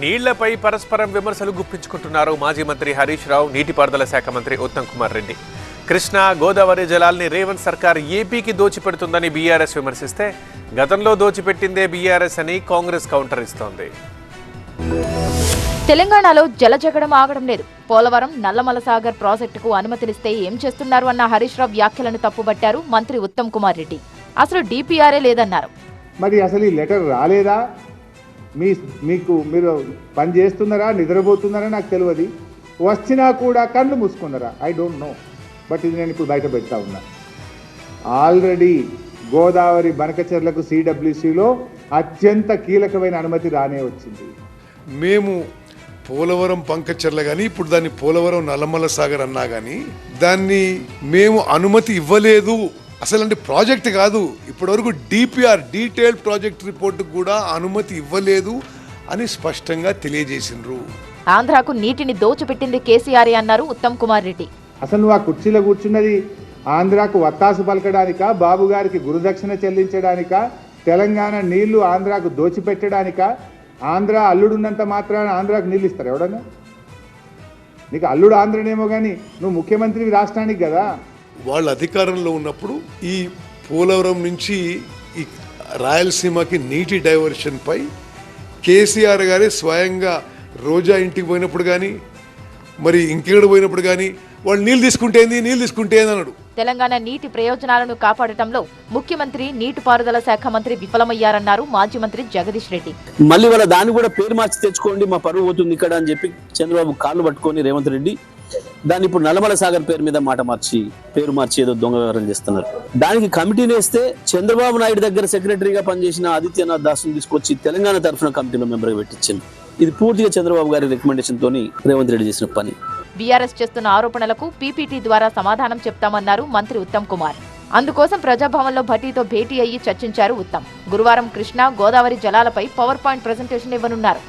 నీళ్లపై పరస్పరం విమర్శలు గుప్పించుకుంటున్నారు మాజీ మంత్రి హరీష్ రావు, నీటిపారుదల శాఖ మంత్రి ఉత్తమ్ కుమార్ రెడ్డి. కృష్ణా గోదావరి జలాల్ని రేవంత్ సర్కార్ ఏపీకి దోచిపెడుతుందని బీఆర్ఎస్ విమర్శిస్తే, గతంలో దోచిపెట్టిందే బీఆర్ఎస్ అని కాంగ్రెస్ కౌంటర్ ఇస్తోంది. తెలంగాణలో జలజగడం ఆగడం లేదు. పోలవరం నల్లమల సాగర్ ప్రాజెక్టుకు అనుమతినిస్తే ఏం చేస్తున్నారు అన్న హరీష్ రావు వ్యాఖ్యలను తప్పుబట్టారు మంత్రి ఉత్తమ్ కుమార్ రెడ్డి. అసలు డిపిఆర్ఏ లేదన్నారు. మరి అసలు ఈ లెటర్ రాలేదా? మీరు పని చేస్తున్నారా, నిద్రపోతున్నారా నాకు తెలియదు. వచ్చినా కూడా కళ్ళు మూసుకున్నారా? I don't know. బట్ ఇది నేను ఇప్పుడు బయట పెడతా ఉన్నా. ఆల్రెడీ గోదావరి బనకచెర్లకు సిడబ్ల్యూసిలో అత్యంత కీలకమైన అనుమతి రానే వచ్చింది. మేము పోలవరం పంకచెర్ల కానీ ఇప్పుడు దాన్ని పోలవరం నల్లమల సాగర్ అన్నా కానీ దాన్ని మేము అనుమతి ఇవ్వలేదు. అసలు ప్రాజెక్ట్ కాదు, ఇప్పటివరకు డిపిఆర్ డీటెయిల్డ్ ప్రాజెక్ట్ రిపోర్ట్ కూడా అనుమతి ఇవ్వలేదు అని స్పష్టంగా తెలియజేసిండ్రు. ఆంధ్రాకు నీటిని దోచిపెట్టింది కేసీఆర్ అన్నారు ఉత్తమ్ కుమార్ రెడ్డి. అసలు నువ్వు ఆ కుర్చీలో కూర్చున్నది ఆంధ్రాకు వత్తాసు పలకడానికా, బాబు గారికి గురుదక్షిణ చెల్లించడానికా, తెలంగాణ నీళ్లు ఆంధ్రాకు దోచిపెట్టడానికా? ఆంధ్ర అల్లుడున్నంత మాత్రాన ఆంధ్రాకు నీళ్ళు ఇస్తారు ఎవడన్నా? నీకు అల్లుడు ఆంధ్రనేమో కానీ నువ్వు ముఖ్యమంత్రి రాష్ట్రానికి కదా. వాళ్ళ అధికారంలో ఉన్నప్పుడు ఈ పోలవరం నుంచి ఈ రాయలసీమకి నీటి డైవర్షన్ పై కేసీఆర్ గారే స్వయంగా రోజా ఇంటికి పోయినప్పుడు కానీ మరి ఇంకెక్కడ పోయినప్పుడు కానీ వాళ్ళు నీళ్ళు తీసుకుంటే అన్నాడు. తెలంగాణ నీటి ప్రయోజనాలను కాపాడటంలో ముఖ్యమంత్రి నీటిపారుదల శాఖ మంత్రి విఫలమయ్యారన్నారు మాజీ మంత్రి జగదీష్ రెడ్డి. మళ్ళీ వాళ్ళ దాన్ని కూడా పేరు మార్చి తెచ్చుకోండి, మా పరువు పోతుంది ఇక్కడ అని చెప్పి చంద్రబాబు కాళ్ళు పట్టుకొని రేవంత్ రెడ్డి దాన్ని ఇప్పుడు నల్లమల సాగర్ పేరు మీద పేరు మార్చి ఏదో దొంగ వ్యవహారం చేస్తున్నారు. దానికి కమిటీని వేస్తే చంద్రబాబు నాయుడు దగ్గర సెక్రటరీగా పనిచేసిన ఆదిత్యనాథ్ దాస్ను తీసుకొచ్చి తెలంగాణ తరఫున కమిటీలో మెంబర్గా పెట్టించింది. ఇది పూర్తిగా చంద్రబాబు గారి రికమెండేషన్ తోని రేవంత్ రెడ్డి చేసిన పని. బీఆర్ఎస్ చేస్తున్న ఆరోపణలకు పీపీటీ ద్వారా సమాధానం చెప్తామన్నారు మంత్రి ఉత్తమ్ కుమార్. అందుకోసం ప్రజాభవన్లో భట్టీతో భేటీ అయ్యి చర్చించారు ఉత్తమ్. గురువారం కృష్ణా గోదావరి జలాలపై పవర్ పాయింట్ ప్రెజెంటేషన్ ఇవ్వనున్నారు.